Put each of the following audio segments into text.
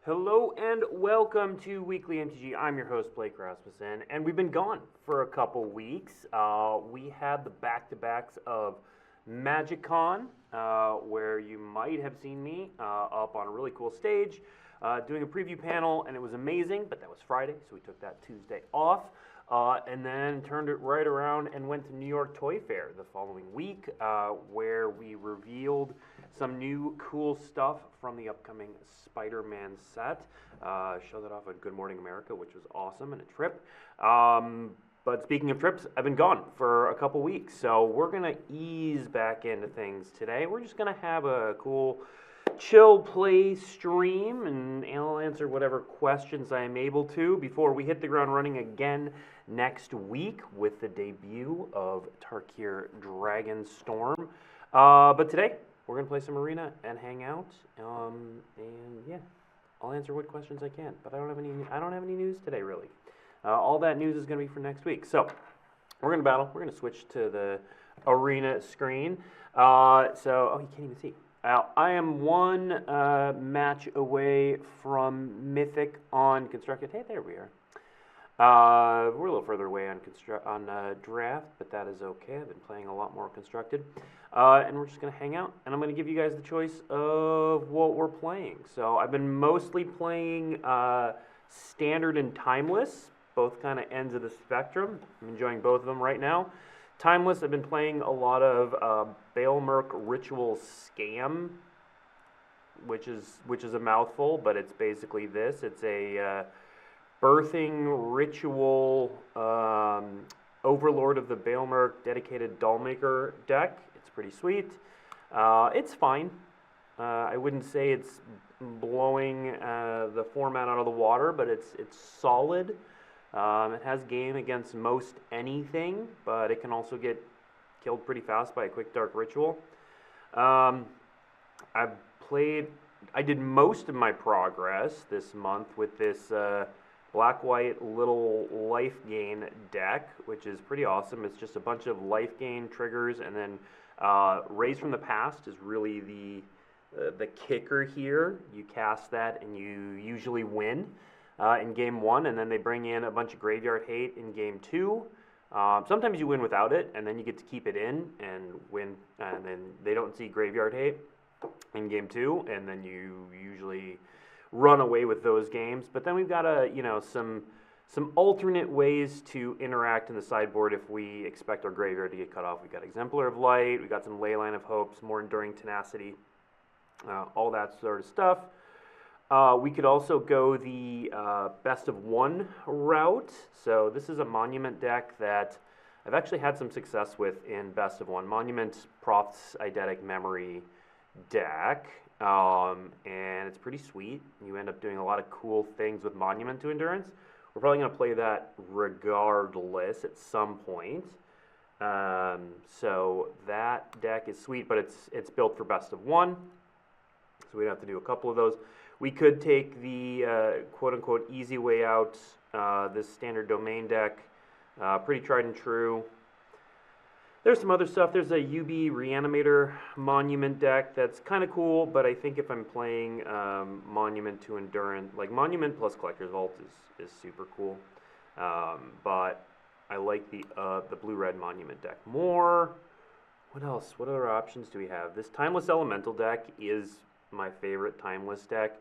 Hello and welcome to Weekly MTG. I'm your host, Blake Rasmussen, and we've been gone for a couple weeks. We had the back-to-backs of MagicCon, where you might have seen me up on a really cool stage doing a preview panel, and it was amazing, but that was Friday, so we took that Tuesday off. And then turned it right around and went to New York Toy Fair the following week, where we revealed some new cool stuff from the upcoming Spider-Man set. Showed that off at Good Morning America, which was awesome, and a trip. But speaking of trips, I've been gone for a couple weeks, so we're going to ease back into things today. We're just going to have a cool chill play stream, and I'll answer whatever questions I am able to before we hit the ground running again next week with the debut of Tarkir Dragonstorm. But today, we're going to play some Arena and hang out, and yeah, I'll answer what questions I can, but I don't have any news today, really. All that news is going to be for next week. So, we're going to battle. We're going to switch to the Arena screen. Oh, you can't even see. I am one match away from Mythic on Constructed. Hey, there we are. We're a little further away on Draft, but that is okay. I've been playing a lot more Constructed. And we're just going to hang out, and I'm going to give you guys the choice of what we're playing. So I've been mostly playing Standard and Timeless, both kind of ends of the spectrum. I'm enjoying both of them right now. Timeless, I've been playing a lot of Baelmerk Ritual Scam, which is a mouthful, but it's basically this. It's a birthing ritual Overlord of the Baelmerk dedicated Dollmaker deck. It's pretty sweet. It's fine. I wouldn't say it's blowing the format out of the water, but it's solid. It has game against most anything, but it can also get killed pretty fast by a quick dark ritual. I did most of my progress this month with this black-white little life gain deck, which is pretty awesome. It's just a bunch of life gain triggers, and then Raise from the Past is really the kicker here. You cast that, and you usually win in game one, and then they bring in a bunch of graveyard hate in game two. Sometimes you win without it, and then you get to keep it in and win, and then they don't see graveyard hate in game two, and then you usually run away with those games. But then we've got some alternate ways to interact in the sideboard if we expect our graveyard to get cut off. We've got Exemplar of Light, we've got some Leyline of Hopes, more Enduring Tenacity, all that sort of stuff. We could also go the best of one route. So this is a Monument deck that I've actually had some success with in best of one. Monument Proth's Eidetic Memory deck, and it's pretty sweet. You end up doing a lot of cool things with Monument to Endurance. We're probably going to play that regardless at some point. So that deck is sweet, but it's built for best of one. So we'd have to do a couple of those. We could take the quote-unquote easy way out, this standard domain deck, pretty tried and true. There's some other stuff. There's a UB Reanimator Monument deck that's kind of cool, but I think if I'm playing Monument to Endurance, like Monument plus Collector's Vault is super cool. But I like the blue-red Monument deck more. What else? What other options do we have? This Timeless Elemental deck is my favorite Timeless deck.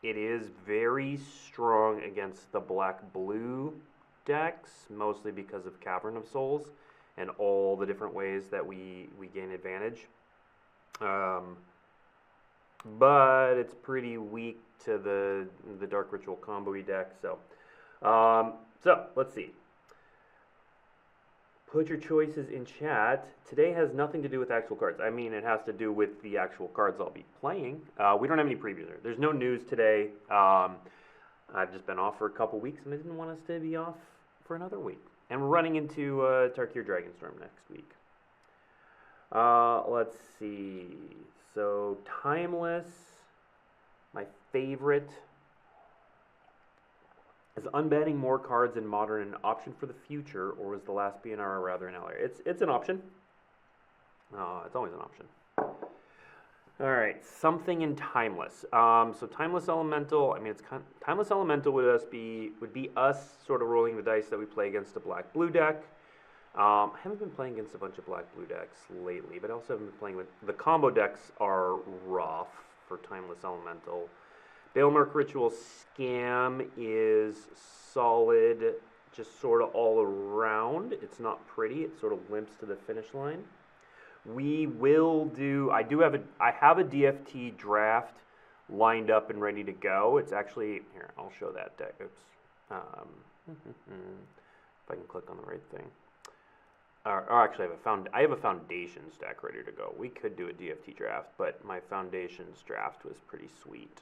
It is very strong against the black-blue decks, mostly because of Cavern of Souls and all the different ways that we gain advantage. But it's pretty weak to the Dark Ritual combo-y deck. So let's see. Put your choices in chat. Today has nothing to do with actual cards. I mean, it has to do with the actual cards I'll be playing. We don't have any previews there. There's no news today. I've just been off for a couple weeks, and I didn't want us to be off for another week. And we're running into Tarkir Dragonstorm next week. Let's see. So, Timeless, my favorite. Is unbanning more cards in Modern an option for the future, or was the last BNR rather an outlier? It's an option. It's always an option. All right, something in Timeless. So Timeless Elemental. I mean, Timeless Elemental would be us sort of rolling the dice that we play against a black-blue deck. I haven't been playing against a bunch of black-blue decks lately, but I also haven't been playing with the combo decks are rough for Timeless Elemental. Balemark Ritual Scam is solid, just sort of all around. It's not pretty. It sort of limps to the finish line. We will do. I have a DFT draft lined up and ready to go. It's actually here. I'll show that deck. Oops. If I can click on the right thing. Or actually, I have a Foundations deck ready to go. We could do a DFT draft, but my Foundations draft was pretty sweet.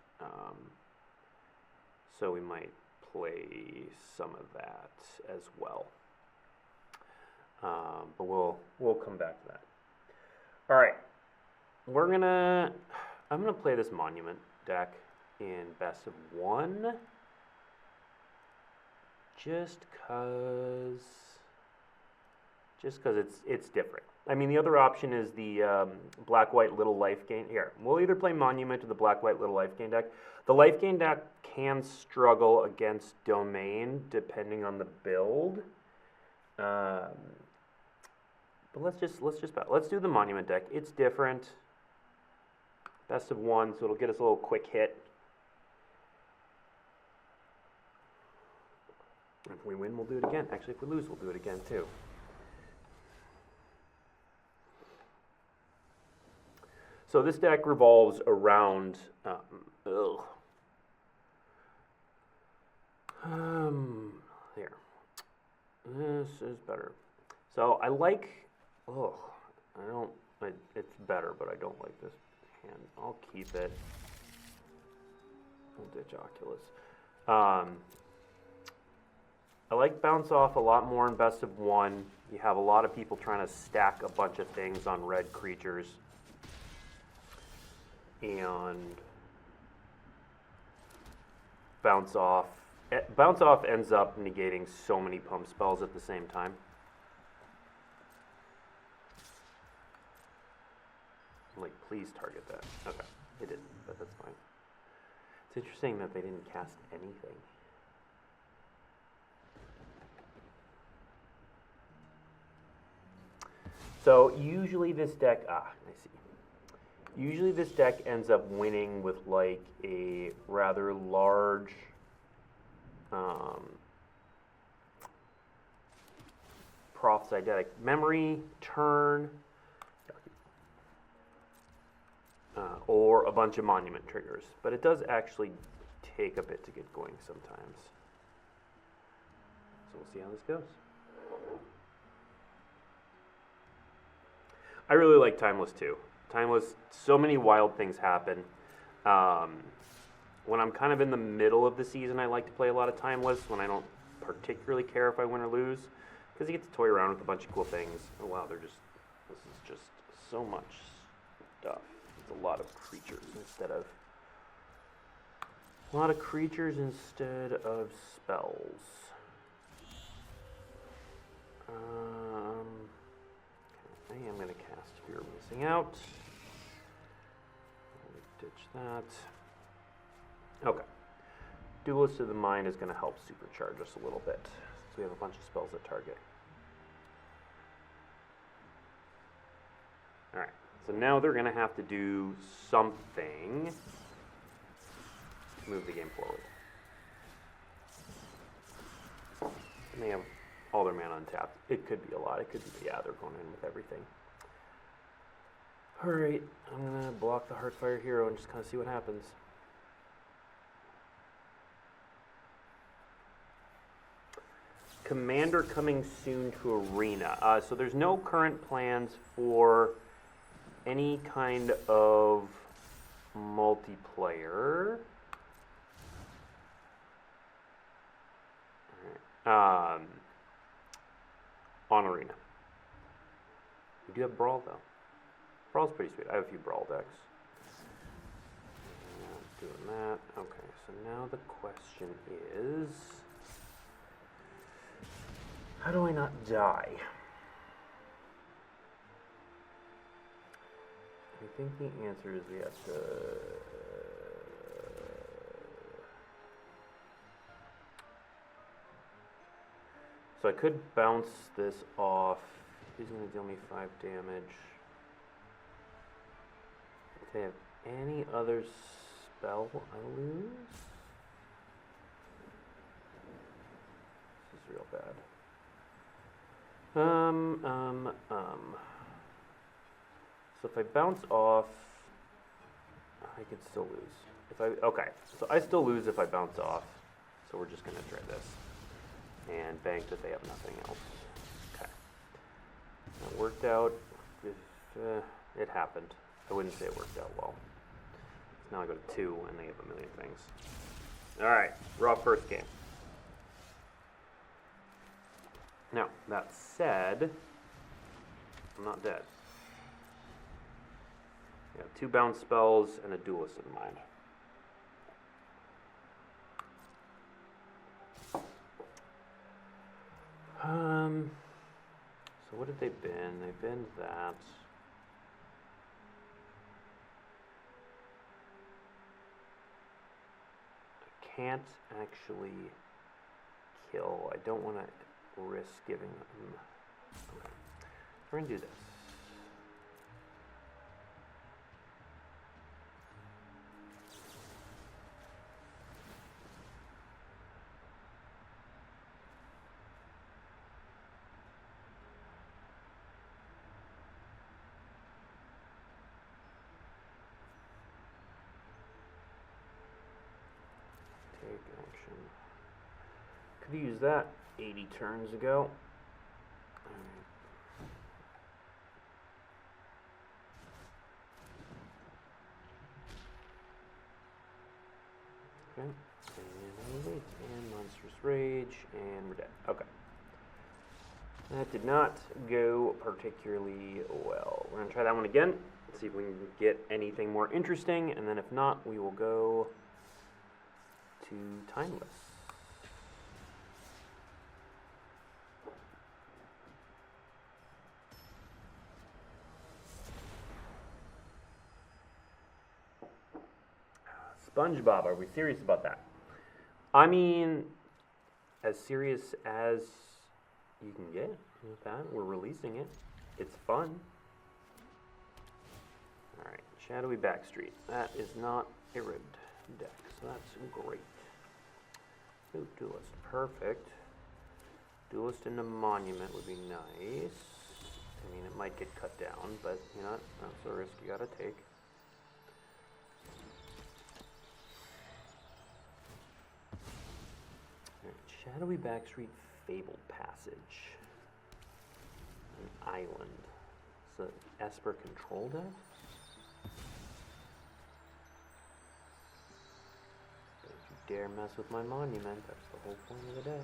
So we might play some of that as well. But we'll come back to that. All right, I'm gonna play this Monument deck in best of one, just cause it's different. I mean, the other option is the black-white little life gain. Here, we'll either play Monument or the black-white little life gain deck. The life gain deck can struggle against Domain depending on the build. But let's do the Monument deck. It's different. Best of one, so it'll get us a little quick hit. If we win, we'll do it again. Actually, if we lose, we'll do it again too. So this deck revolves around here. This is better. So I like. It's better, but I don't like this hand. I'll keep it. I'll ditch Oculus. I like Bounce Off a lot more in best of one. You have a lot of people trying to stack a bunch of things on red creatures. And Bounce Off ends up negating so many pump spells at the same time. Like, please target that. Okay, it didn't, but that's fine. It's interesting that they didn't cast anything. So usually this deck, I see. Usually this deck ends up winning with like a rather large Proth's Eidetic Memory turn, or a bunch of Monument triggers. But it does actually take a bit to get going sometimes. So we'll see how this goes. I really like Timeless too. Timeless, so many wild things happen. When I'm kind of in the middle of the season, I like to play a lot of Timeless when I don't particularly care if I win or lose, because you get to toy around with a bunch of cool things. Oh wow, this is just so much stuff. It's a lot of creatures instead of spells. I am going to cast Fear of Missing Out. Ditch that. Okay. Duelist of the Mind is going to help supercharge us a little bit. So we have a bunch of spells that target. Alright. So now they're going to have to do something to move the game forward. And they have all their mana untapped. It could be a lot. It could be, yeah, they're going in with everything. Alright, I'm going to block the Heartfire Hero and just kind of see what happens. Commander coming soon to Arena. So there's no current plans for any kind of multiplayer. All right. On Arena. We do have Brawl though. Brawl's pretty sweet. I have a few Brawl decks. Doing that. Okay, so now the question is, how do I not die? I think the answer is we have to... So I could bounce this off. He's going to deal me 5 damage. If they have any other spell, I lose. This is real bad. So if I bounce off, I could still lose. Okay, so I still lose if I bounce off. So we're just going to try this. And bank that they have nothing else. Okay. That worked out. It happened. I wouldn't say it worked out well. So now I go to 2 and they have a million things. Alright, raw first game. Now, that said, I'm not dead. I have 2 bounce spells and a duelist in mind. So what have they been? They've been that. I can't actually kill. I don't want to risk giving them. Okay. We're going to do this. Action. Could have used that 80 turns ago. Okay. And Monstrous Rage, and we're dead. Okay. That did not go particularly well. We're going to try that one again, see if we can get anything more interesting, and then if not, we will go to Timeless. SpongeBob, are we serious about that? I mean, as serious as you can get with that. We're releasing it. It's fun. Alright, Shadowy Backstreet. That is not a ribbed deck, so that's great. Ooh, Duelist. Perfect. Duelist into Monument would be nice. I mean, it might get cut down, but you know, that's a risk you gotta take. Shadowy Backstreet, Fabled Passage. An island. It's an Esper control deck? Don't you dare mess with my monument. That's the whole point of the day.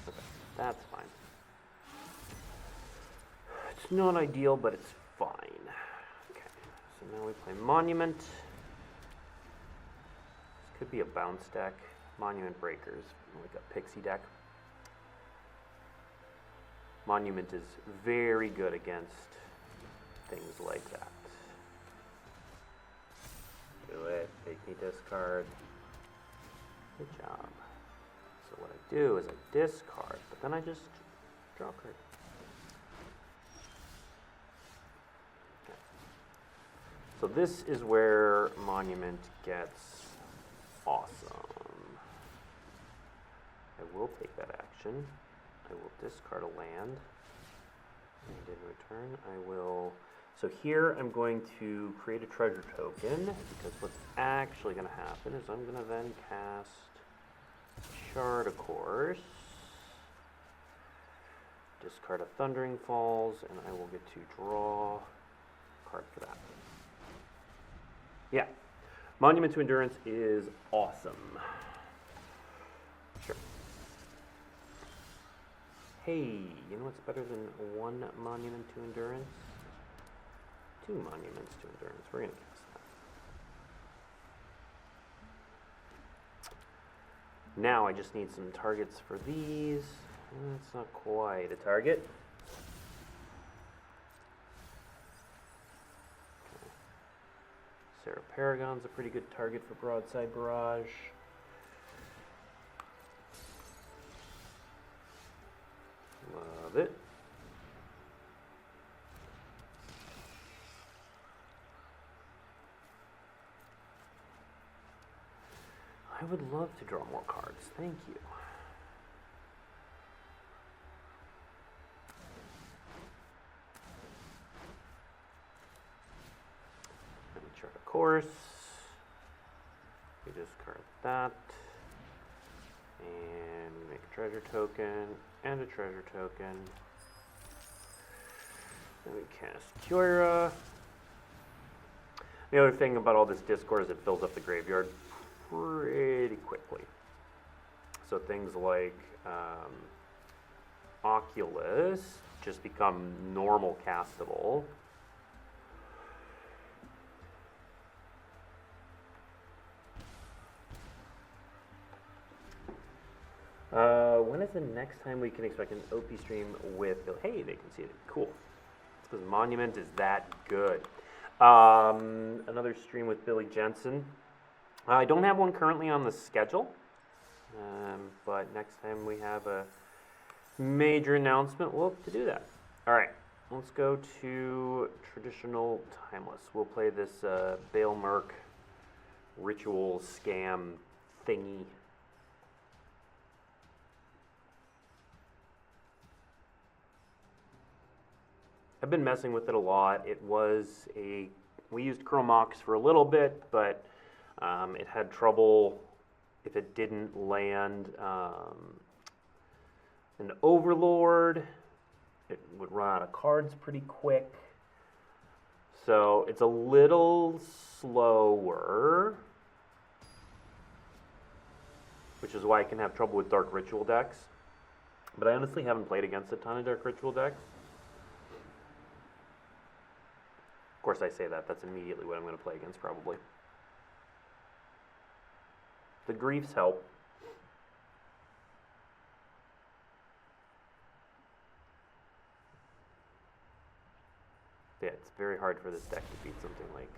Okay, that's fine. It's not ideal, but it's fine. Okay, so now we play Monument. This could be a bounce deck. Monument Breakers, like a pixie deck. Monument is very good against things like that. Do it, make me discard. Good job. So what I do is I discard, but then I just draw a card. Okay. So this is where Monument gets awesome. I will take that action. I will discard a land. And in return, I will... So here I'm going to create a treasure token, because what's actually going to happen is I'm going to then cast Shard, of course. Discard a Thundering Falls, and I will get to draw a card for that. Yeah. Monument to Endurance is awesome. Sure. Hey, you know what's better than one Monument to Endurance? 2 Monuments to Endurance. We're going to cast that. Now I just need some targets for these. That's not quite a target. Okay. Paragon's a pretty good target for Broadside Barrage. Love it. I would love to draw more cards. Thank you. Let me chart a course. We discard that. And we make a treasure token and a treasure token. Then we cast Kyoira. The other thing about all this discord is it fills up the graveyard pretty quickly. So things like Oculus just become normal castable. When is the next time we can expect an OP stream with Bill? Hey, they can see it. Cool. Because Monument is that good. Another stream with Billy Jensen. I don't have one currently on the schedule, but next time we have a major announcement, we'll have to do that. All right, let's go to traditional Timeless. We'll play this Bale Merc ritual scam thingy. I've been messing with it a lot. We used Chromox for a little bit, but it had trouble if it didn't land an Overlord. It would run out of cards pretty quick. So it's a little slower, which is why I can have trouble with Dark Ritual decks. But I honestly haven't played against a ton of Dark Ritual decks. Of course, I say that. That's immediately what I'm going to play against, probably. The griefs help. Yeah, it's very hard for this deck to beat something like...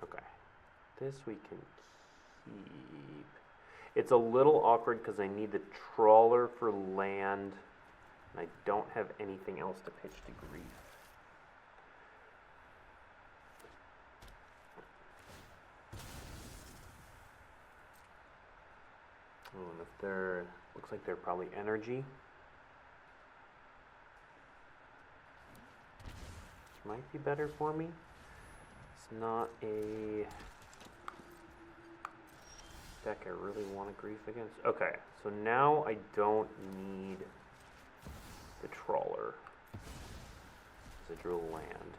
Okay. This we can keep. It's a little awkward because I need the Trawler for land, and I don't have anything else to pitch to grief. Oh, and if they're, looks like they're probably energy. Which might be better for me. It's not a deck I really want to grief against. Okay, so now I don't need the Trawler as a drill land.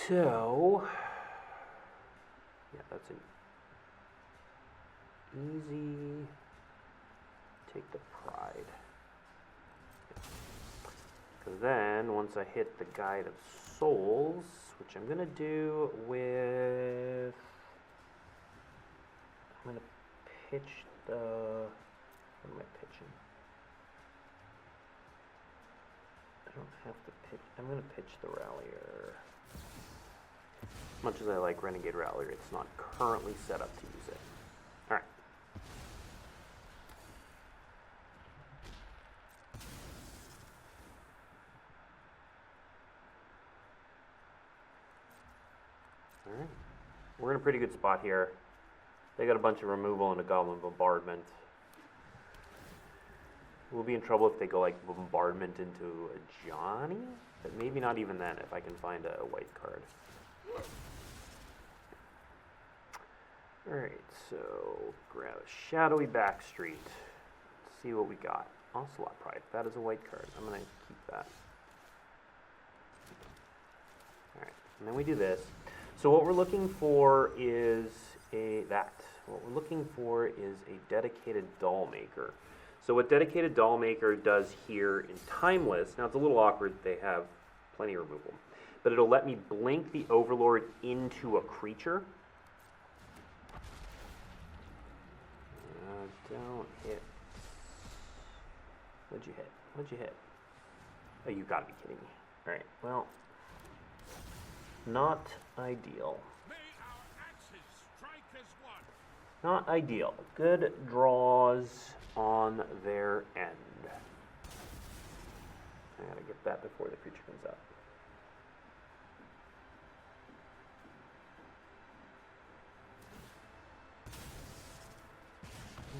So, yeah, that's an easy, take the Pride. Because then, once I hit the Guide of Souls, which I'm going to do with... I'm going to pitch the... What am I pitching? I don't have to pitch... I'm going to pitch the Rallier. As much as I like Renegade Rallier, it's not currently set up to use it. Alright. Alright. We're in a pretty good spot here. They got a bunch of removal and a Goblin Bombardment. We'll be in trouble if they go like Bombardment into a Johnny, but maybe not even then if I can find a white card. Alright, so grab a Shadowy Backstreet. Let's see what we got. Ocelot Pride. That is a white card. I'm going to keep that. Alright, and then we do this. So what we're looking for is What we're looking for is a dedicated doll maker. So what dedicated doll maker does here in Timeless, now it's a little awkward, they have plenty of removal, but it'll let me blink the Overlord into a creature. Don't hit. What'd you hit? What'd you hit? Oh, you gotta be kidding me. Alright, well, Not ideal. May our axes strike as one. Not ideal. Good draws on their end. I gotta get that before the creature comes up.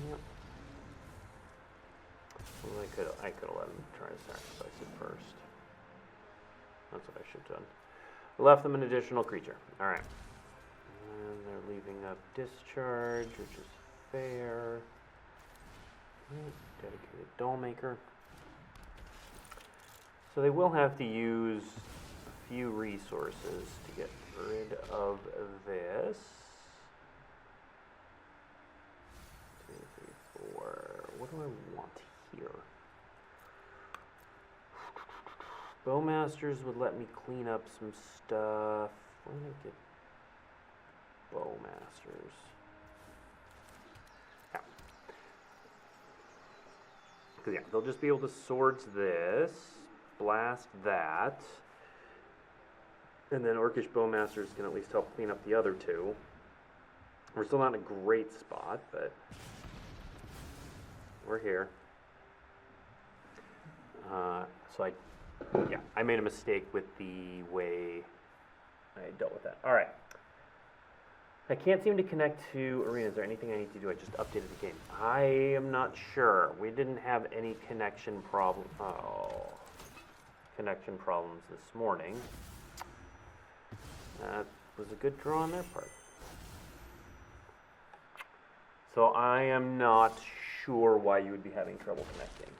Yep. Well, I could have let him try to sacrifice it first. That's what I should have done. Left them an additional creature. All right. And they're leaving up discharge, which is fair. Dedicated Dollmaker. So they will have to use a few resources to get rid of this. 2, 3, 4. What do I want here? Bowmasters would let me clean up some stuff. Where did I get Bowmasters? Yeah. Because, yeah, they'll just be able to swords this, blast that, and then Orcish Bowmasters can at least help clean up the other two. We're still not in a great spot, but we're here. I made a mistake with the way I dealt with that. All right. I can't seem to connect to Arena. Is there anything I need to do? I just updated the game. I am not sure. We didn't have any connection problems this morning. That was a good draw on their part. So I am not sure why you would be having trouble connecting.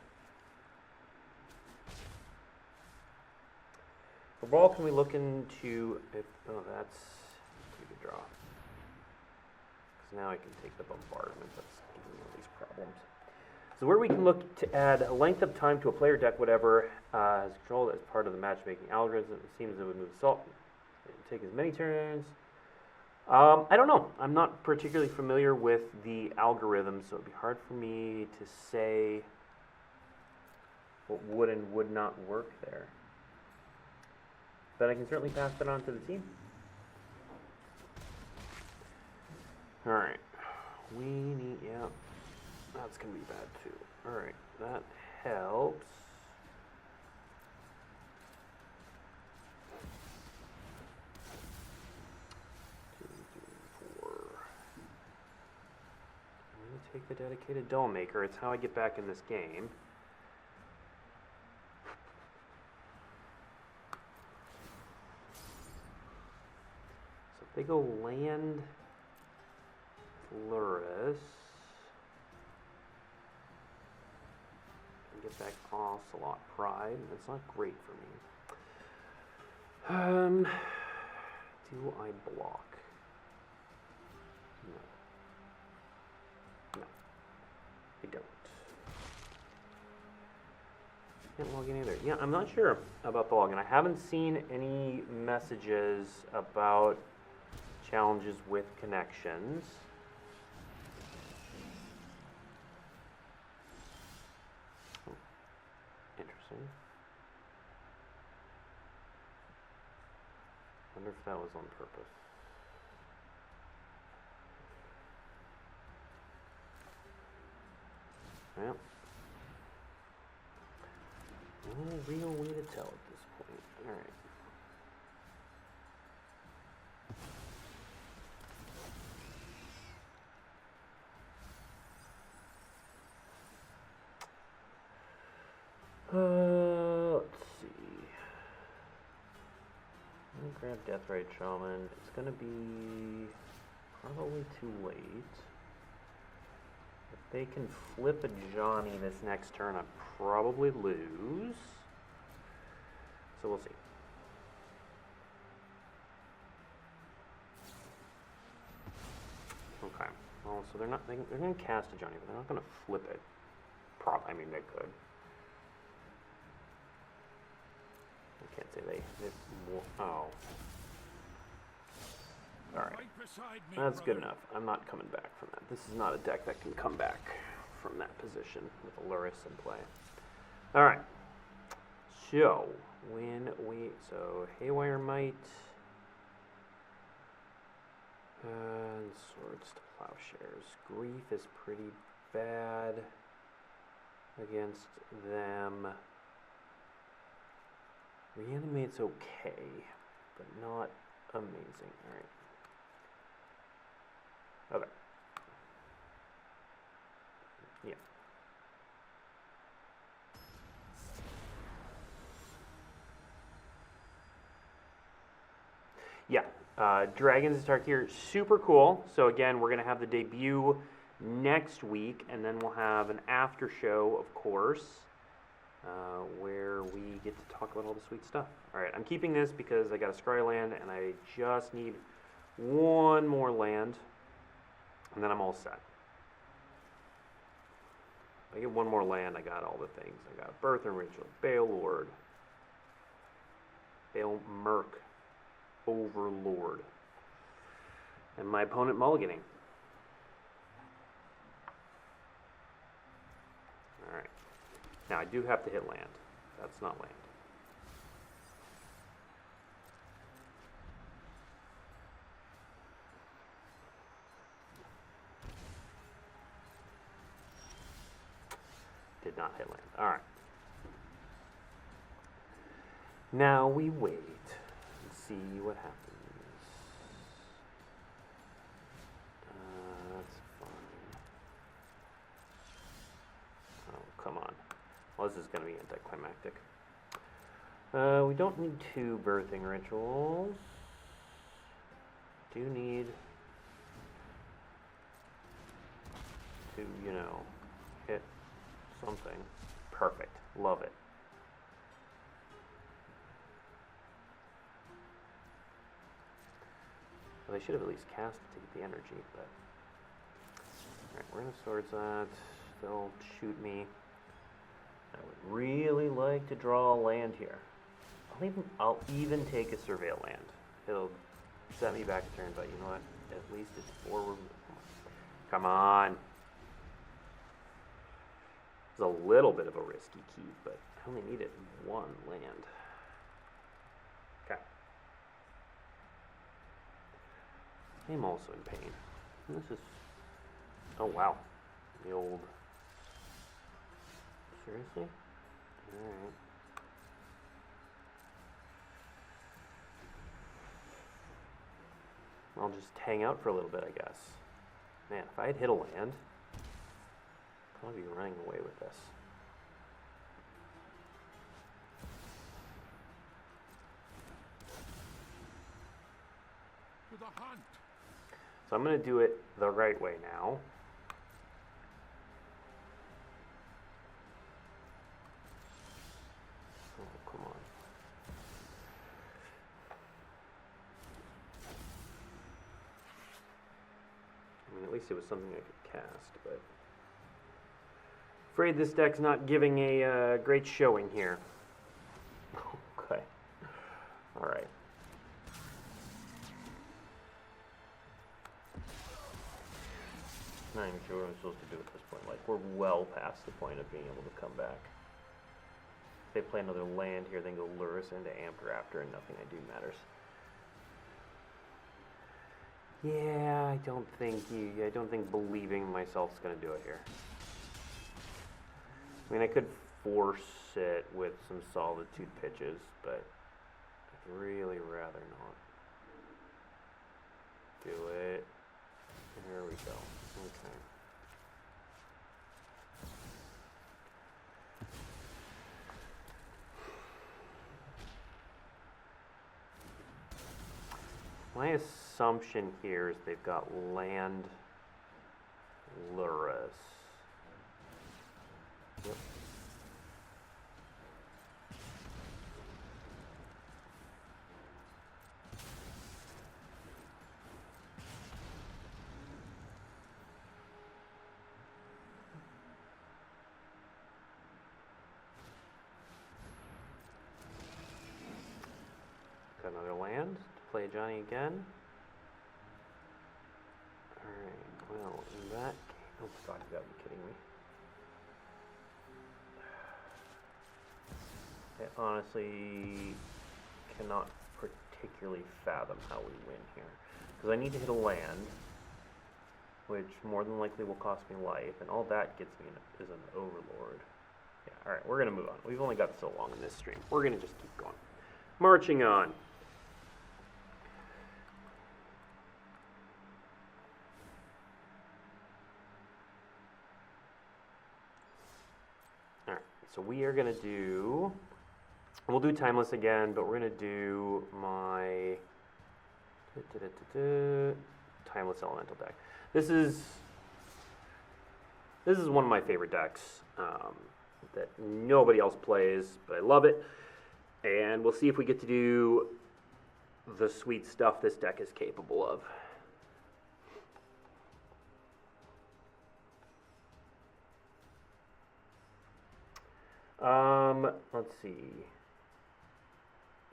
For ball, can we look into if? Oh, that's a good draw. Because now I can take the bombardment. That's giving me all these problems. So where we can look to add a length of time to a player deck, whatever is controlled as part of the matchmaking algorithm. It seems it would move salt. Take as many turns. I don't know. I'm not particularly familiar with the algorithm, so it'd be hard for me to say what would and would not work there. But I can certainly pass that on to the team. All right. We need, yeah, that's going to be bad too. All right, that helps. Take the dedicated Dollmaker. It's how I get back in this game. So if they go land Luris, and get back Ocelot Pride. That's not great for me. Do I block? No. I don't. Can't log in either. Yeah, I'm not sure about the login. I haven't seen any messages about challenges with connections. Oh, interesting. Wonder if that was on purpose. Well, no real way to tell at this point. All right. Let's see. I'm gonna grab Deathrite Shaman. It's gonna be probably too late. If they can flip a Johnny this next turn, I'd probably lose. So we'll see. Okay. Well, so they're going to cast a Johnny, but they're not going to flip it. I mean, they could. I can't say they oh. Alright. That's good enough. I'm not coming back from that. This is not a deck that can come back from that position with a Luris in play. Alright. So, so Haywire Might. Swords to Plowshares. Grief is pretty bad against them. Reanimate's okay, but not amazing. Alright. Okay. Yeah. Yeah. Dragons Attack here, super cool. So again, we're gonna have the debut next week, and then we'll have an after show, of course, where we get to talk about all the sweet stuff. All right, I'm keeping this because I got a scry land, and I just need one more land, and then I'm all set. If I get one more land, I got all the things. I got Birth and Ritual, Bale Lord, Bale Merc, Overlord, and my opponent mulliganing. Alright. Now I do have to hit land. That's not land. Did not hit land. Alright. Now we wait and see what happens. That's fine. Oh, come on. Well, this is going to be anticlimactic. We don't need 2 birthing rituals. Do need to, you know, hit something. Perfect. Love it. Well, they should have at least cast to get the energy, but... Alright, we're going to Swords that. They'll shoot me. I would really like to draw a land here. I'll even take a Surveil land. It'll set me back a turn, but you know what? At least it's forward. Come on. It's a little bit of a risky keep, but I only needed 1 land. Okay. I'm also in pain. This is... Oh, wow. The old... Seriously? Alright. I'll just hang out for a little bit, I guess. Man, if I had hit a land, I'd probably be running away with this. To the hunt. So I'm going to do it the right way now. Oh, come on. I mean, at least it was something I could cast, but... Afraid this deck's not giving a great showing here. Okay. Alright. Not even sure what I'm supposed to do at this point. Like, we're well past the point of being able to come back. If they play another land here, then go lure us into Amped Raptor, and nothing I do matters. Yeah, I don't think believing in myself is going to do it here. I mean, I could force it with some Solitude pitches, but I'd really rather not do it. There we go. Okay. My assumption here is they've got land Lurrus. Yep. Got another land to play Johnny again. Alright, well, in that case, oh god, you gotta be kidding me. I honestly cannot particularly fathom how we win here. Because I need to hit a land, which more than likely will cost me life, and all that gets me is an Overlord. Yeah, alright, we're going to move on. We've only got so long in this stream. We're going to just keep going. Marching on. Alright, so we are going to do... We'll do Timeless again, but we're going to do my... Timeless Elemental deck. This is one of my favorite decks that nobody else plays, but I love it. And we'll see if we get to do the sweet stuff this deck is capable of. Let's see.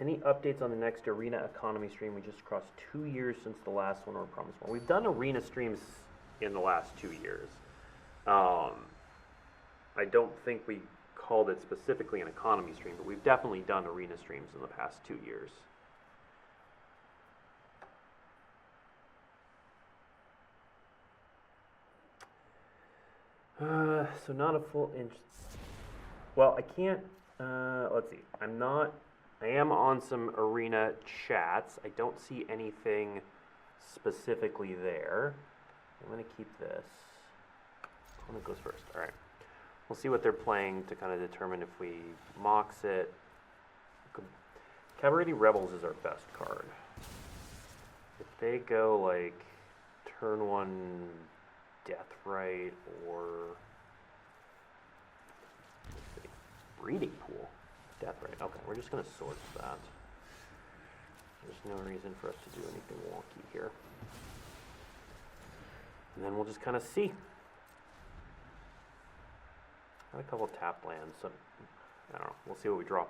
Any updates on the next Arena economy stream? We just crossed 2 years since the last one, or promise more. We've done Arena streams in the last 2 years. I don't think we called it specifically an economy stream, but we've definitely done Arena streams in the past 2 years. So not a full inch. Well, I can't, let's see. I am on some Arena chats. I don't see anything specifically there. I'm going to keep this. Opponent goes first. All right. We'll see what they're playing to kind of determine if we mox it. Cavalry Rebels is our best card. If they go like turn 1 Deathrite or let's see, Breeding Pool. Deathrite. Okay, we're just going to source that. There's no reason for us to do anything wonky here. And then we'll just kind of see. Got a couple tap lands, so I don't know. We'll see what we draw.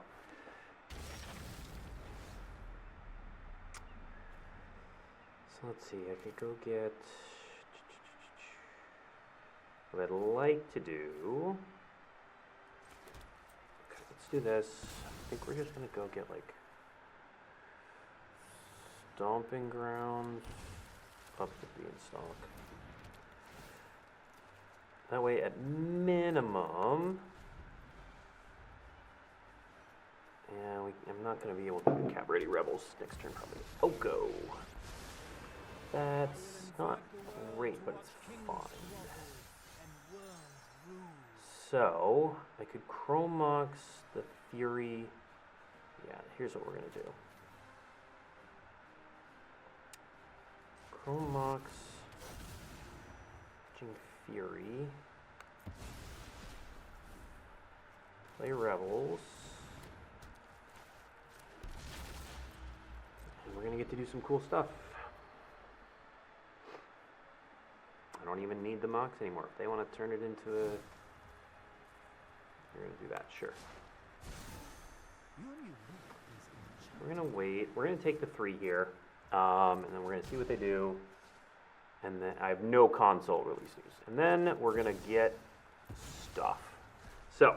So let's see. I could go get... What I'd like to do... Okay, let's do this. I think we're just going to go get, like... Stomping Grounds up the Beanstalk. That way, at minimum... And I'm not going to be able to do Cavalry Rebels next turn, probably. Oko. That's not great, but it's fine. So, I could Chromox the Fury. Yeah, here's what we're going to do. Chromox Fury. Play Rebels. And we're going to get to do some cool stuff. I don't even need the Mox anymore. If they want to turn it into a... We're going to do that, sure. We're going to wait. We're going to take the 3 here. And then we're going to see what they do. And then I have no console release news. And then we're going to get stuff. So,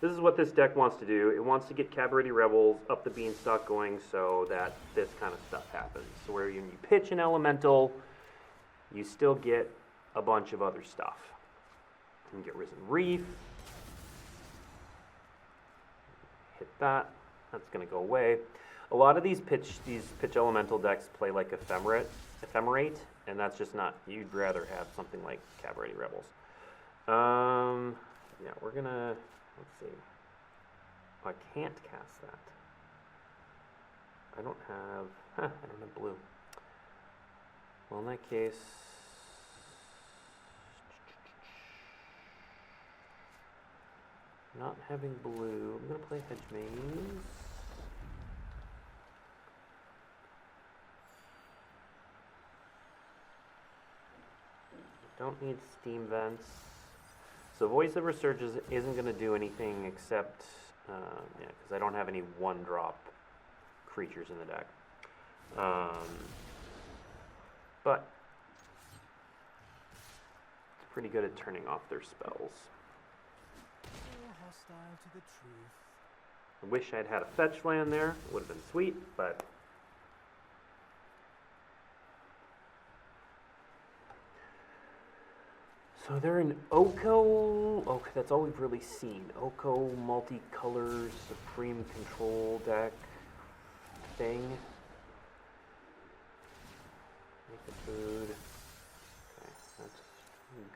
this is what this deck wants to do. It wants to get Cavalry Rebels up the Beanstalk going so that this kind of stuff happens. So where when you pitch an Elemental, you still get a bunch of other stuff. You can get Risen Reef. Hit that. That's going to go away. A lot of these pitch Elemental decks play like Ephemerate, and that's just not. You'd rather have something like Cavalry Rebels. Yeah, we're gonna. Let's see. Oh, I can't cast that. I don't have. I don't have blue. Well, in that case. Not having blue, I'm going to play Hedge Maze. Don't need Steam Vents. So Voice of Resurgence isn't going to do anything except, yeah, because I don't have any 1-drop creatures in the deck. But it's pretty good at turning off their spells. To the truth. I wish I'd had a fetch land there. It would have been sweet, but So they're an Oko. Okay, that's all we've really seen. Oko multicolor Supreme Control deck thing. Make the food. Okay, that's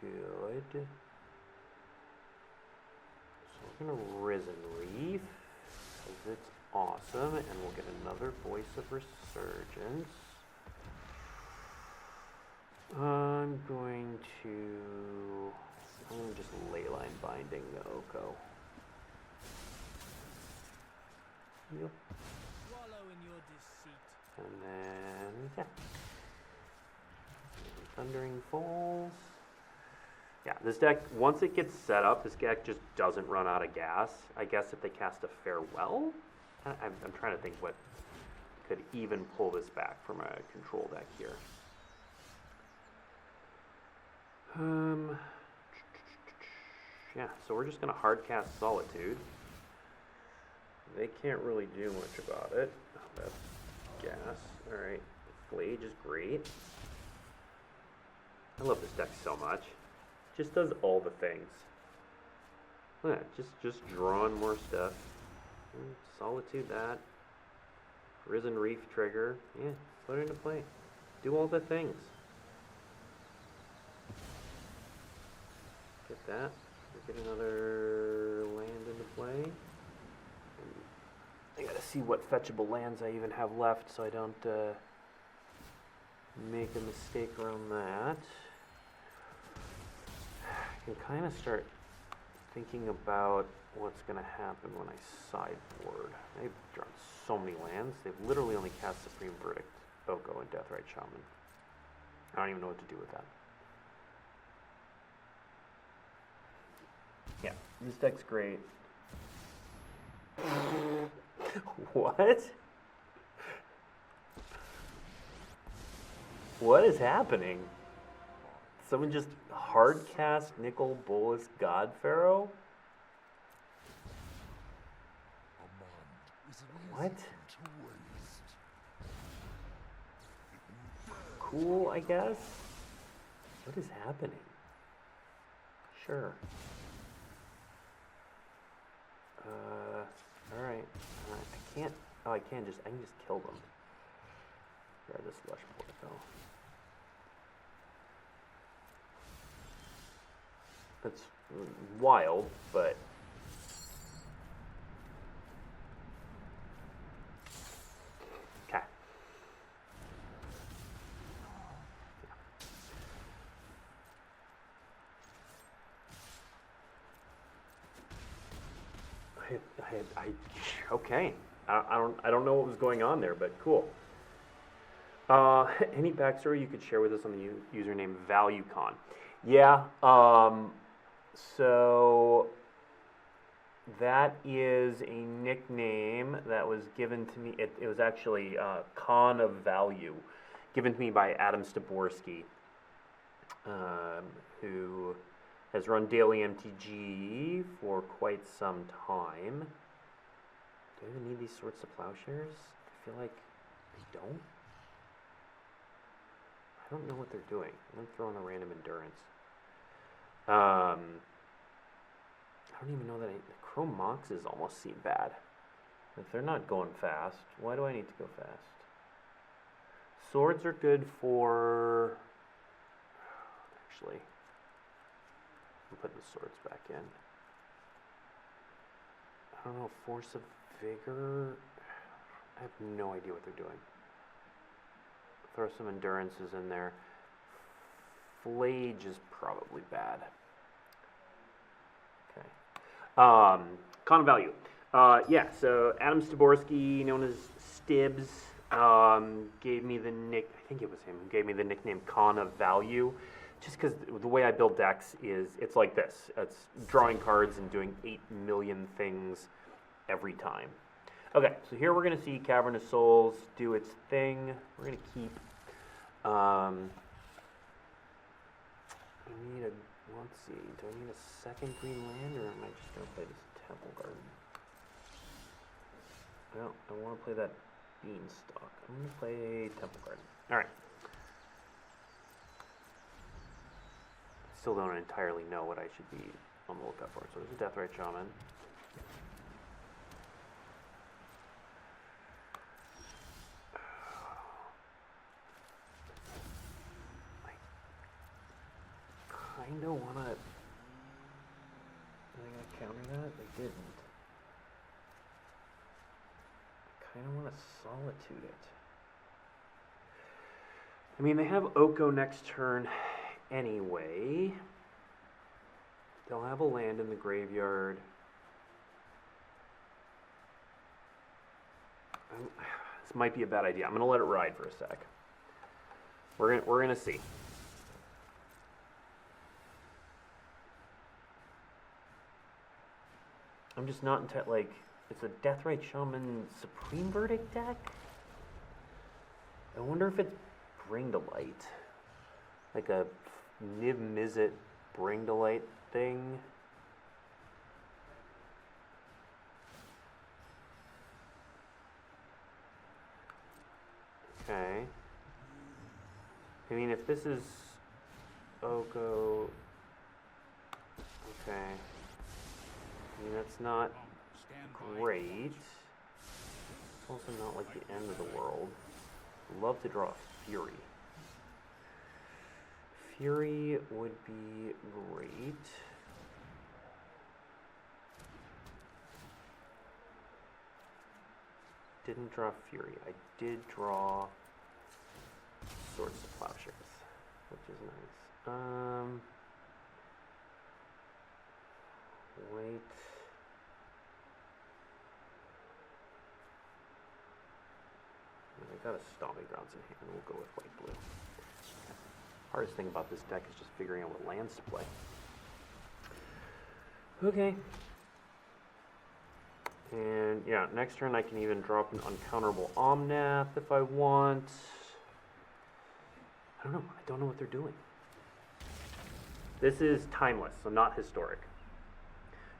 good. So we're gonna Risen Reef, because it's awesome, and we'll get another Voice of Resurgence. I'm going to just Leyline Binding the Oko. Yep. Wallow in your deceit. And then, yeah. Thundering Falls. Yeah, this deck, once it gets set up, this deck just doesn't run out of gas. I guess if they cast a Farewell, I'm trying to think what could even pull this back from a control deck here. Yeah, so we're just going to hard cast Solitude. They can't really do much about it. Oh, that's gas. Alright, Flage is great. I love this deck so much. Just does all the things. Look at that, just drawing more stuff. Solitude that. Risen Reef trigger. Yeah, put it into play. Do all the things. Get that. Get another land into play. I gotta see what fetchable lands I even have left so I don't make a mistake around that. I can kind of start thinking about what's going to happen when I sideboard. They've drawn so many lands. They've literally only cast Supreme Verdict, Oko, and Deathrite Shaman. I don't even know what to do with that. Yeah, this deck's great. What? What is happening? Someone just hard cast Nicol Bolas God Pharaoh? What? Cool, I guess? What is happening? Sure. Alright. I can't. Oh, I can just kill them. Grab this Lush Port though. That's wild, but okay. Okay. I don't know what was going on there, but cool. Any backstory you could share with us on the username ValueCon? Yeah. So that is a nickname that was given to me. It was actually Con of Value, given to me by Adam Staborski, who has run Daily MTG for quite some time. Do I even need these sorts of plowshares? I feel like I don't. I don't know what they're doing. I'm throwing a random endurance. I don't even know that the Chrome Moxes almost seem bad. If they're not going fast, why do I need to go fast? Swords are good for... Actually, I'm putting the swords back in. I don't know, Force of Vigor? I have no idea what they're doing. Throw some endurances in there. Flage is probably bad. Okay. Con of Value. Yeah, so Adam Staborski, known as Stibbs, gave me the I think it was him who gave me the nickname Con of Value, just because the way I build decks is, it's like this. It's drawing cards and doing 8 million things every time. Okay, so here we're going to see Cavern of Souls do its thing. We're going to keep... I need a... Let's see. Do I need a second green land, or am I just going to play this Temple Garden? Well, I want to play that Beanstalk. I'm going to play Temple Garden. Alright. still don't entirely know what I should be on the lookout for. So there's a Deathrite Shaman. I kind of want to... Are they going to counter that? They didn't. I kind of want to Solitude it. I mean, they have Oko next turn anyway. They'll have a land in the graveyard. This might be a bad idea. I'm going to let it ride for a sec. We're gonna see. I'm just not like, it's a Deathrite Shaman Supreme Verdict deck? I wonder if it's Bring to Light. Like a Niv Mizzet Bring to Light thing. Okay. I mean, if this is Oko, okay. I mean, that's not great. It's also not like the end of the world. Love to draw Fury. Fury would be great. Didn't draw Fury. I did draw Swords to Plowshares, which is nice. Wait. I got a Stomping Grounds in hand. We'll go with white blue. Hardest thing about this deck is just figuring out what lands to play. Okay. And yeah, next turn I can even drop an uncounterable Omnath if I want. I don't know. I don't know what they're doing. This is timeless, so not historic.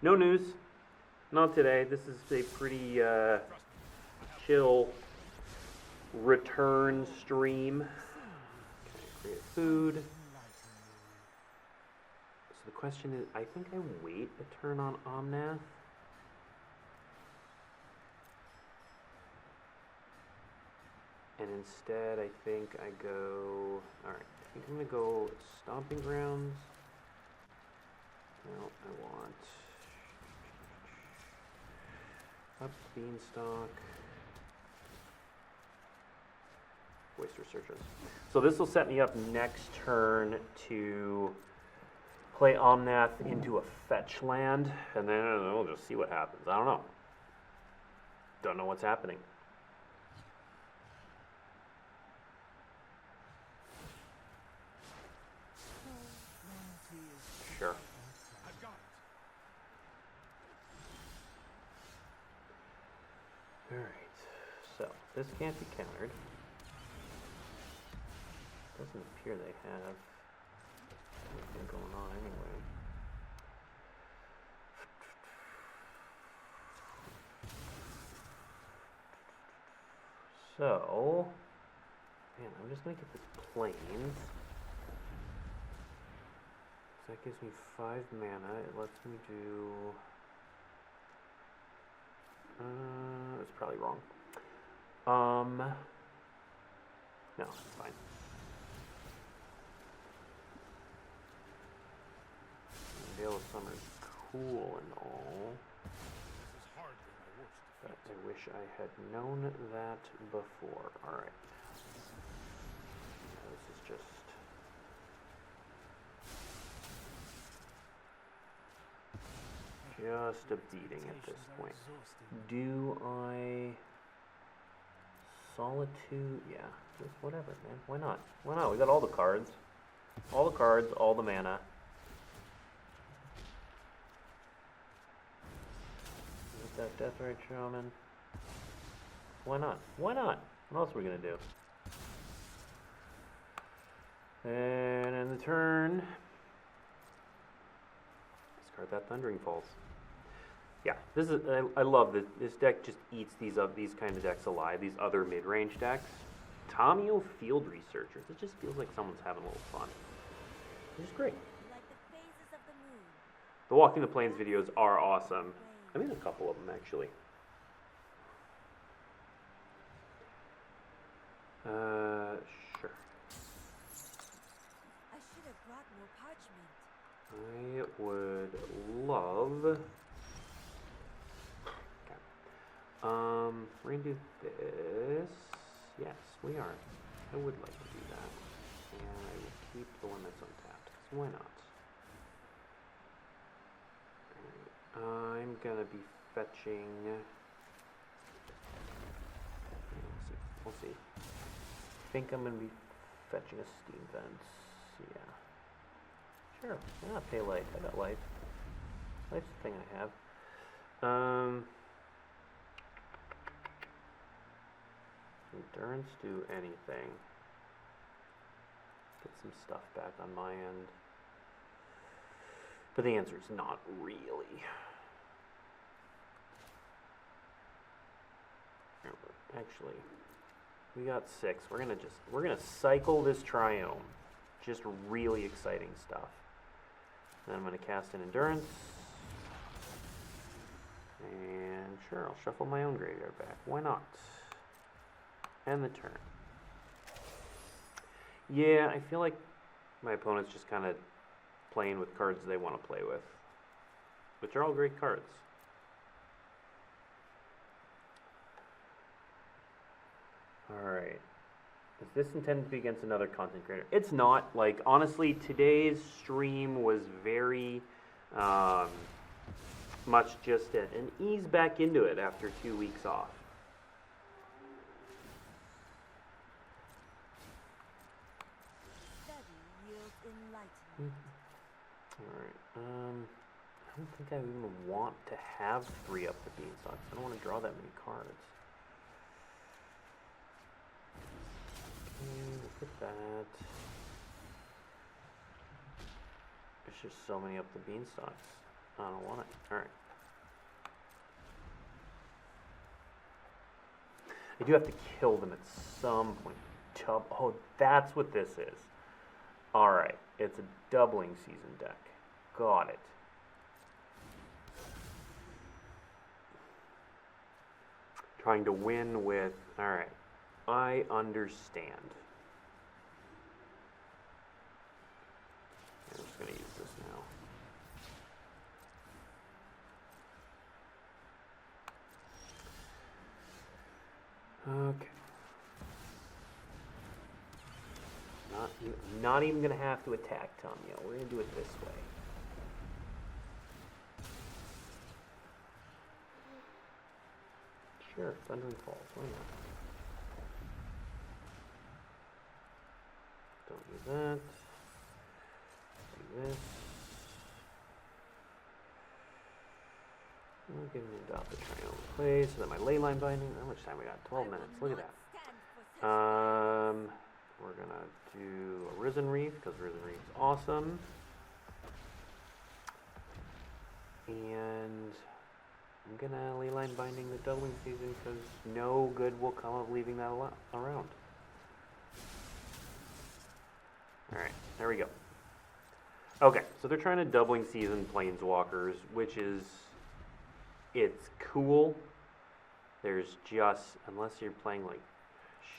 No news. Not today. This is a pretty chill return stream. Okay, create food. So the question is, I think I wait a turn on Omnath. And instead, I think I go... Alright, I think I'm going to go Stomping Grounds. No, I want... Up Beanstalk. Waste Researchers. So this will set me up next turn to play Omnath into a fetch land, and then we'll just see what happens. I don't know. Don't know what's happening. Sure. I've got it. Alright, so this can't be countered. Doesn't appear they have anything going on anyway. So, man, I'm just gonna get this Plains. So that gives me 5 mana. It lets me do... it's probably wrong. No, it's fine. Veil of Summer is cool and all. This is hardly my worst But defeat. I wish I had known that before. Alright. This is just... just a beating at this point. Do I... Solitude? Yeah, just whatever, man. Why not? Why not? We got all the cards. All the cards, all the mana. That Deathrite Shaman. Why not? Why not? What else are we gonna do? And in the turn, discard that Thundering Falls. Yeah, this is I love that this deck just eats these kind of decks alive. These other mid-range decks. Tamio Field Researchers. It just feels like someone's having a little fun. Which is great. Like the The Walking the Plains videos are awesome. I mean, a couple of them, actually. Sure. I should have brought more parchment. I would love... Okay. We're gonna do this. Yes, we are. I would like to do that. And I will keep the one that's untapped, 'cause why not? Alright, I'm gonna be fetching... We'll see. I think I'm gonna be fetching a steam vent. Yeah. Sure, yeah, pay light. I got light. Light's the thing I have. Endurance do anything. Get some stuff back on my end. But the answer is not really. Actually, we got 6. We're gonna cycle this triome. Just really exciting stuff. And then I'm gonna cast an endurance. And sure, I'll shuffle my own graveyard back. Why not? And the turn. Yeah, I feel like my opponent's just kind of playing with cards they want to play with, which are all great cards. Alright. Is this intended to be against another content creator? It's not. Like, honestly, today's stream was very much just an ease back into it after 2 weeks off. Study yields enlightenment. Alright, I don't think I even want to have 3 up the beanstalks. I don't want to draw that many cards. Okay, look at that. There's just so many up the beanstalks. I don't want it. Alright. I do have to kill them at some point. Oh, that's what this is. Alright, it's a doubling season deck. Got it. Trying to win with... Alright, I understand. I'm just going to use this now. Okay. Not even going to have to attack Tamio. We're going to do it this way. Sure, Thundering Falls. Why not? Don't do that. Do this. I'm going to adopt the triangle play so that my ley line binding. How much time we got? 12 minutes. Look at that. We're gonna do a Risen Reef because Risen Reef is awesome. And I'm gonna ley line binding the doubling season because no good will come of leaving that around. Alright, there we go. Okay, so they're trying to doubling season Planeswalkers, which is, it's cool. There's just, unless you're playing like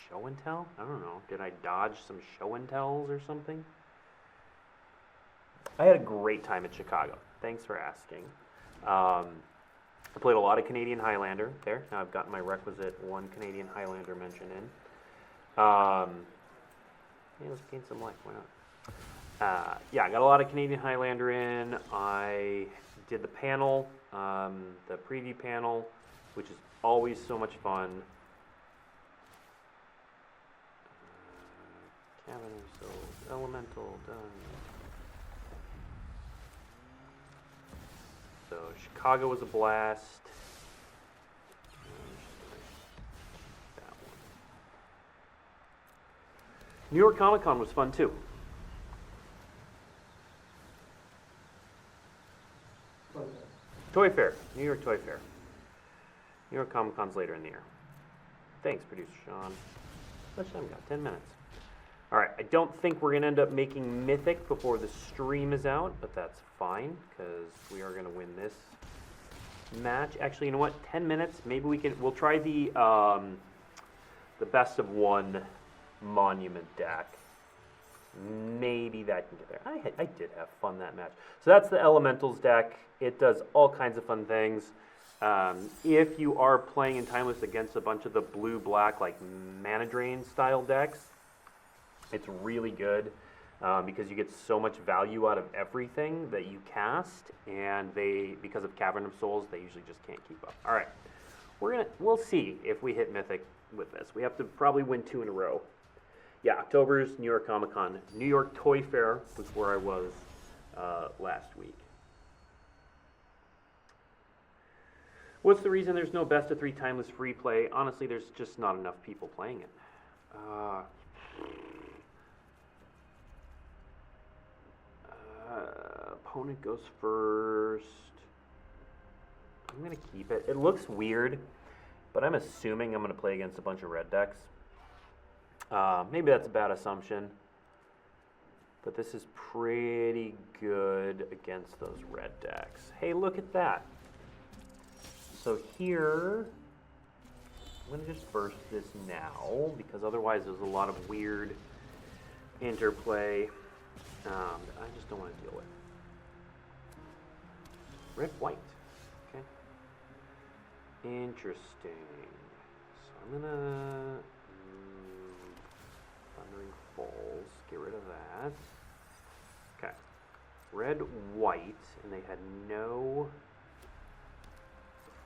Show and Tell? I don't know. Did I dodge some Show and Tells or something? I had a great time in Chicago. Thanks for asking. I played a lot of Canadian Highlander there. Now I've gotten my requisite 1 Canadian Highlander mention in. Yeah, let's gain some life. Why not? Yeah, I got a lot of Canadian Highlander in. I did the panel, the preview panel, which is always so much fun. Cavern, so Elemental, done. So Chicago was a blast. That one. New York Comic Con was fun too. Toy Fair, New York Toy Fair. New York Comic Con's later in the year. Thanks, producer Sean. How much time we got? 10 minutes. All right, I don't think we're gonna end up making Mythic before the stream is out, but that's fine because we are gonna win this match. Actually, you know what? 10 minutes. Maybe we'll try the best of one monument deck. Maybe that can get there. I did have fun that match. So that's the Elementals deck. It does all kinds of fun things. If you are playing in Timeless against a bunch of the blue-black, like Mana Drain style decks, it's really good because you get so much value out of everything that you cast, and because of Cavern of Souls, they usually just can't keep up. All right, we'll see if we hit Mythic with this. We have to probably win 2 in a row. Yeah, October's New York Comic Con. New York Toy Fair was where I was last week. What's the reason there's no best of 3 Timeless free play? Honestly, there's just not enough people playing it. Opponent goes first. I'm going to keep it. It looks weird, but I'm assuming I'm going to play against a bunch of red decks. Maybe that's a bad assumption, but this is pretty good against those red decks. Hey, look at that. So here, I'm going to just burst this now, because otherwise there's a lot of weird interplay that I just don't want to deal with. Red, white. Okay. Interesting. So I'm going to Thundering Falls, get rid of that. Okay. Red, white, and they had no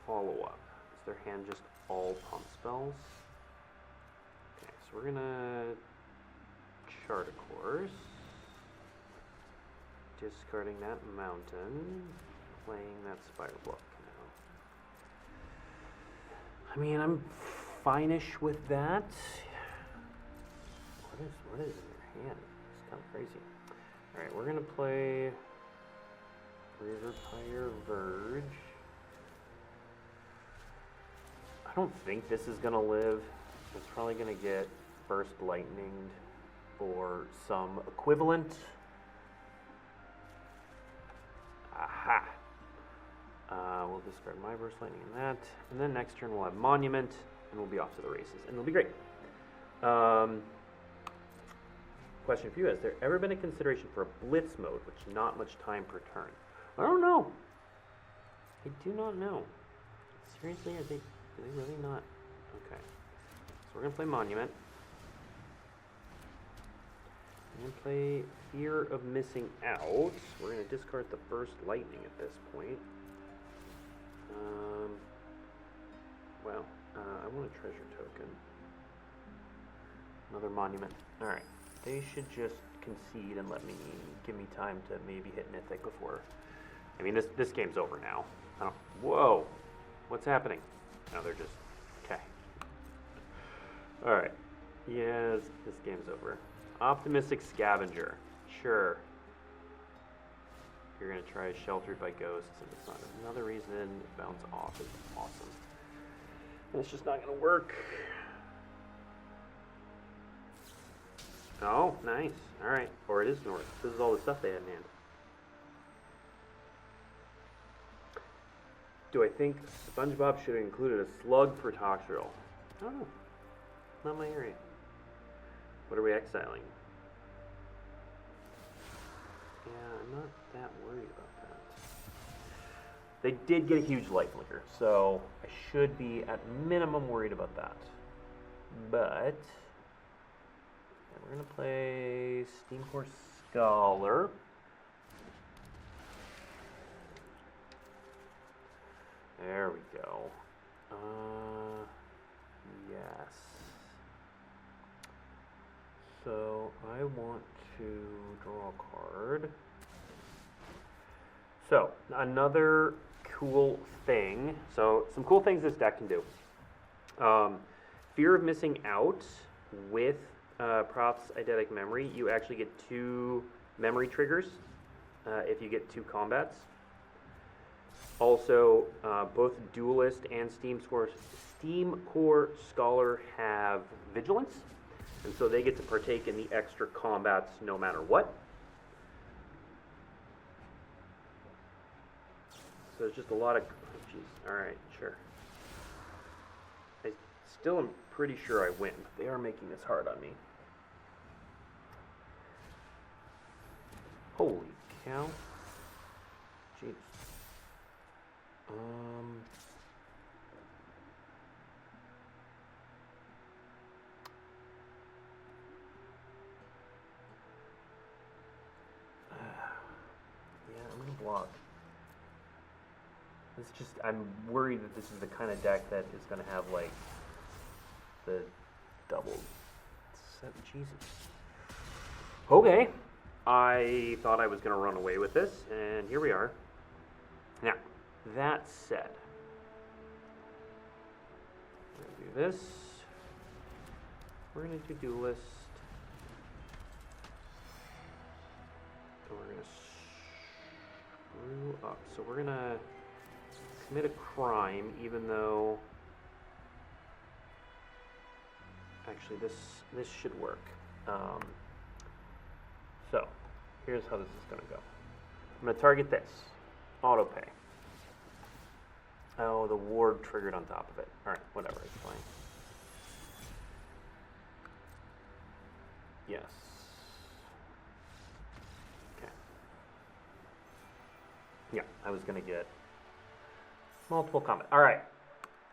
follow-up. Is their hand just all pump spells? Okay, so we're gonna chart a course. Discarding that mountain, playing that Spire Block now. I mean, I'm fine-ish with that. What is in their hand? It's kind of crazy. Alright, we're gonna play Riverpire Verge. I don't think this is gonna live. It's probably gonna get Burst Lightninged or some equivalent. Aha! We'll discard my Burst Lightning in that. And then next turn we'll have Monument, and we'll be off to the races. And it'll be great. Question for you, has there ever been a consideration for a Blitz mode, which not much time per turn? I don't know. I do not know. Seriously, do they really not? Okay. So we're going to play Monument. We're going to play Fear of Missing Out. We're going to discard the Burst Lightning at this point. I want a treasure token. Another Monument. Alright. They should just concede and give me time to maybe hit Mythic before. I mean, this game's over now. Whoa! What's happening? No, they're just, okay. Alright. Yes, this game's over. Optimistic Scavenger. Sure. You're going to try Sheltered by Ghosts, and it's not another reason. Bounce off is awesome. And it's just not going to work. Oh, nice. Alright. Or it is North. This is all the stuff they had in hand. Do I think SpongeBob should have included a slug for Toxrill? I don't know. Not my area. What are we exiling? Yeah, I'm not that worried about that. They did get a huge life flicker, so I should be at minimum worried about that. But we're going to play Steamcore Scholar. There we go. Yes. So I want to draw a card. So another cool thing. So some cool things this deck can do. Fear of Missing Out with Props Eidetic Memory. You actually get 2 memory triggers if you get 2 combats. Also, both Duelist and Steam Core Scholar have Vigilance. and so they get to partake in the extra combats no matter what. So it's just a lot of, oh, jeez, all right, sure. I still am pretty sure I win. They are making this hard on me. Holy cow. Jeez. Yeah, I'm gonna block. It's just, I'm worried that this is the kind of deck that is gonna have like the double set. Jesus. Okay. I thought I was going to run away with this, and here we are. Now, that said, we're going to do this. We're going to do dual list. And we're going to screw up. So we're going to commit a crime, even though actually this should work. So, here's how this is going to go. I'm going to target this. Auto pay. Oh, the ward triggered on top of it. Alright, whatever, it's fine. Yes. Okay. Yeah, I was going to get multiple combat. Alright.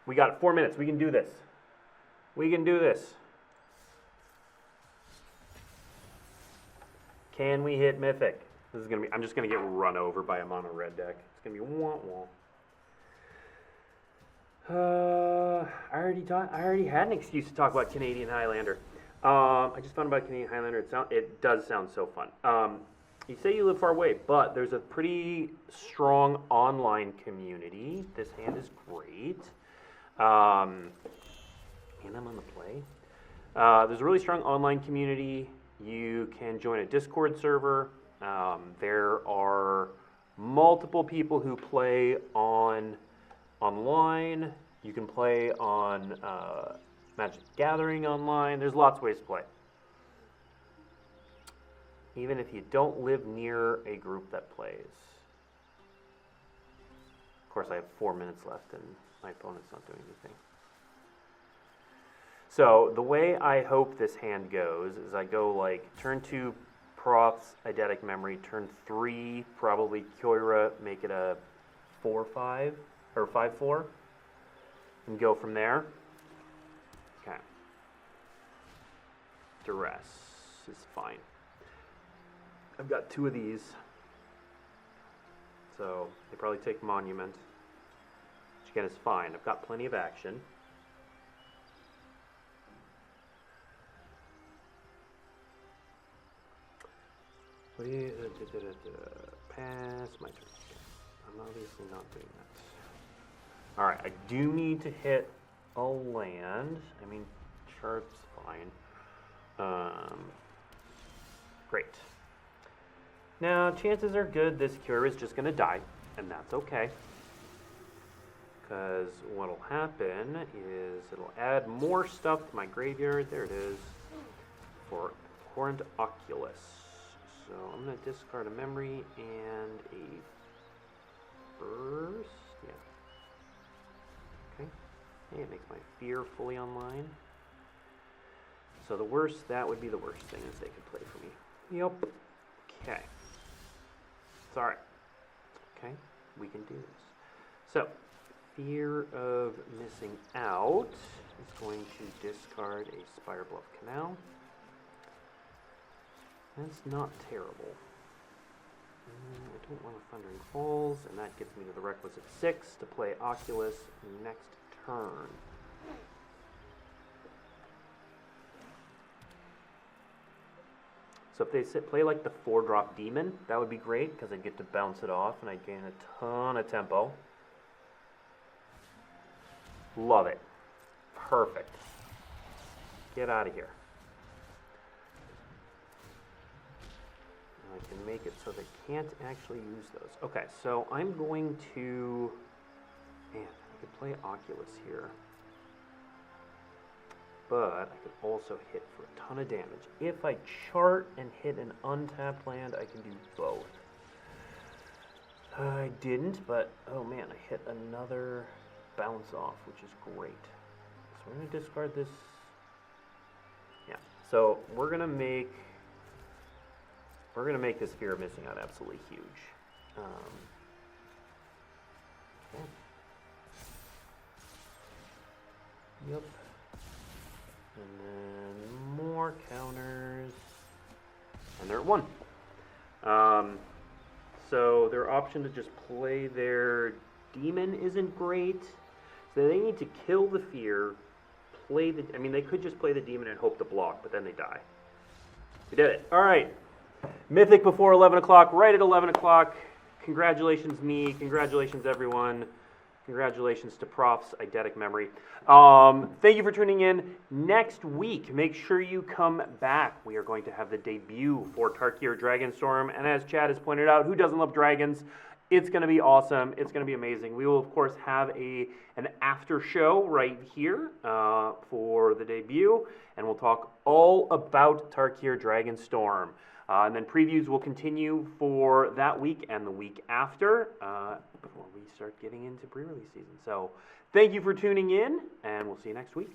We got 4 minutes. We can do this. We can do this. Can we hit Mythic? This is gonna be. I'm just gonna get run over by a mono red deck. It's gonna be wah wah. I already had an excuse to talk about Canadian Highlander. I just found about Canadian Highlander. It does sound so fun. You say you live far away, but there's a pretty strong online community. This hand is great. And I'm on the play. There's a really strong online community. You can join a Discord server. There are multiple people who play online. You can play on Magic Gathering online. There's lots of ways to play. Even if you don't live near a group that plays. Of course, I have 4 minutes left and my opponent's not doing anything. So the way I hope this hand goes is I go like turn 2 Proth's Eidetic Memory, turn 3 probably Kyoira, make it a 4-5 or 5-4, and go from there. Okay. Duress is fine. I've got 2 of these, so they probably take Monument, which again is fine. I've got plenty of action. Pass my turn. I'm obviously not doing that. Alright, I do need to hit a land. I mean, Sharp's fine. Great. Now, chances are good this Cure is just going to die, and that's okay. Because what'll happen is it'll add more stuff to my graveyard. There it is. For Horned Oculus. So I'm going to discard a memory and a burst. Yeah. Okay. Hey, it makes my fear fully online. So the worst, that would be the worst thing is they could play for me. Yep. Okay. It's alright. Okay. We can do this. So, fear of missing out is going to discard a Spire Bluff Canal. That's not terrible. I don't want a Thundering Falls, and that gets me to the requisite 6 to play Oculus next turn. So if they play like the 4-drop Demon, that would be great, because I'd get to bounce it off, and I'd gain a ton of tempo. Love it. Perfect. Get out of here. I can make it so they can't actually use those. Okay, so I'm going to... Man, I could play Oculus here. but I could also hit for a ton of damage. If I chart and hit an untapped land, I can do both. I didn't, but oh man, I hit another bounce off, which is great. So we're going to discard this. Yeah, so we're going to make this Fear of Missing Out absolutely huge. Yeah. Yep. And then more counters. And they're at 1. So their option to just play their demon isn't great. So they need to kill the fear, play the... I mean, they could just play the demon and hope to block, but then they die. We did it. All right. Mythic before 11 o'clock, right at 11 o'clock. Congratulations, me. Congratulations, everyone. Congratulations to Prof's eidetic memory. Thank you for tuning in. Next week, make sure you come back. We are going to have the debut for Tarkir Dragonstorm. And as Chad has pointed out, who doesn't love dragons? It's going to be awesome. It's going to be amazing. We will, of course, have an after show right here for the debut. And we'll talk all about Tarkir Dragonstorm. And then previews will continue for that week and the week after before we start getting into pre-release season. So thank you for tuning in, and we'll see you next week.